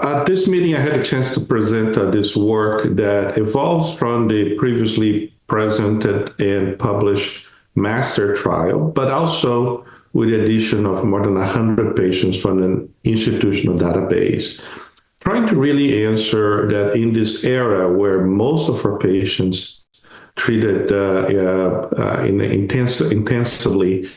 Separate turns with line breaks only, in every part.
At this meeting, I had a chance to present this work that evolves from the previously presented and published master trial, but also with the addition of more than 100 patients from an institutional database, trying to really answer that in this era where most of our patients treated intensively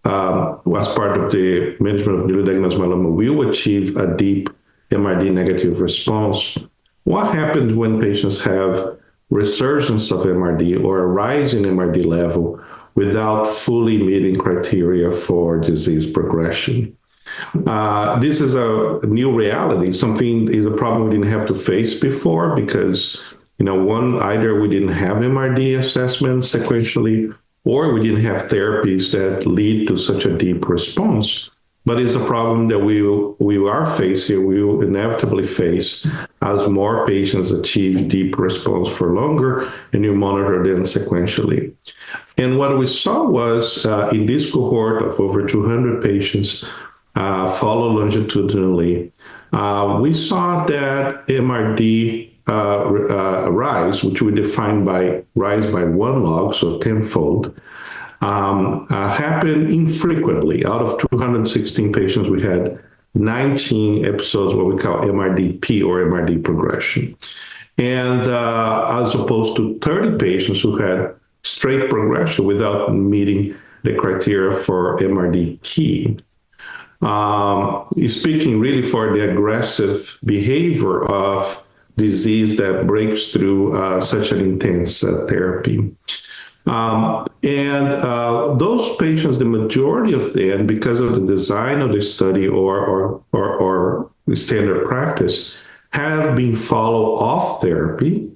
as part of the management of newly diagnosed myeloma will achieve a deep MRD negative response. What happens when patients have resurgence of MRD or a rise in MRD level without fully meeting criteria for disease progression? This is a new reality. Something is a problem we didn't have to face before because, either we didn't have MRD assessment sequentially, or we didn't have therapies that lead to such a deep response. But it's a problem that we are facing, we will inevitably face as more patients achieve deep response for longer and you monitor them sequentially. And what we saw was in this cohort of over 200 patients followed longitudinally, we saw that MRD rise, which we define by rise by 1 log, so tenfold, happened infrequently. Out of 216 patients, we had 19 episodes, what we call MRDP or MRD progression. And as opposed to 30 patients who had straight progression without meeting the criteria for MRDP. Speaking really for the aggressive behavior of disease that breaks through such an intense therapy. Those patients, the majority of them, because of the design of the study or the standard practice, have been followed off therapy.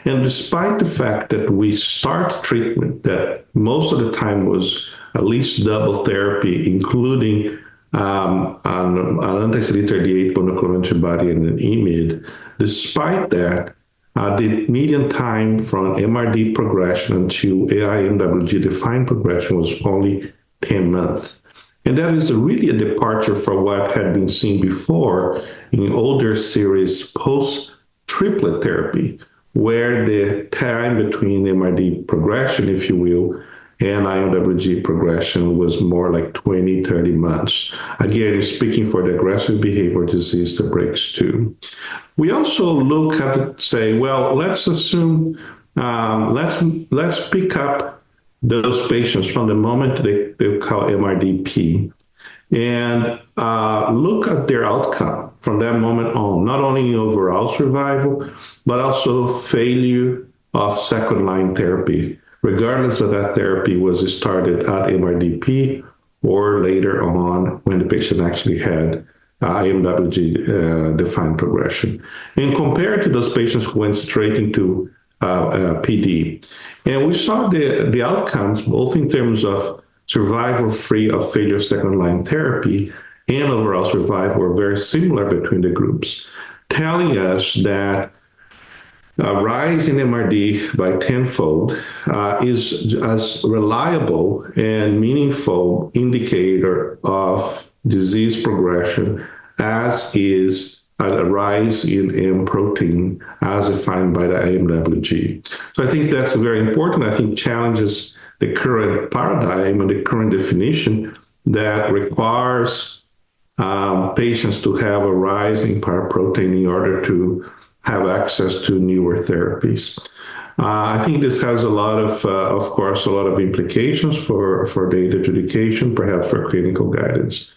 And despite the fact that we start treatment that most of the time was at least double therapy, including an anti-CD38 monoclonal antibody and an IMiD, despite that, the median time from MRD progression to IMWG-defined progression was only 10 months. And that is really a departure from what had been seen before in older series post-triplet therapy, where the time between MRD progression, if you will, and IMWG progression was more like 20, 30 months. Again, speaking for the aggressive behavior disease that breaks through. We also look at, say, well, let's assume, let's pick up those patients from the moment they call MRDP and look at their outcome from that moment on, not only in overall survival, but also failure of second-line therapy, regardless of that therapy was started at MRDP or later on when the patient actually had IMWG-defined progression. And compared to those patients who went straight into PD. And we saw the outcomes, both in terms of survival-free of failure second-line therapy and overall survival, were very similar between the groups, telling us that a rise in MRD by tenfold is as reliable and meaningful indicator of disease progression as is a rise in M protein as defined by the IMWG. So I think that's very important. I think challenges the current paradigm and the current definition that requires patients to have a rise in paraprotein in order to have access to newer therapies. I think this has a lot of course, a lot of implications for data adjudication, perhaps for clinical guidance.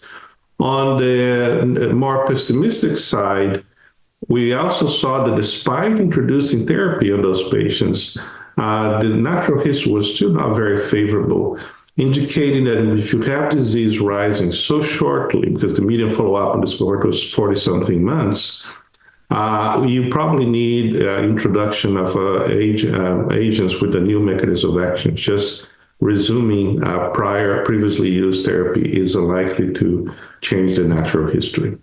On the more pessimistic side, we also saw that despite introducing therapy on those patients, the natural history was still not very favorable, indicating that if you have disease rising so shortly, because the median follow-up on this cohort was 40-something months, you probably need introduction of agents with a new mechanism of action. Just resuming previously used therapy is unlikely to change the natural history.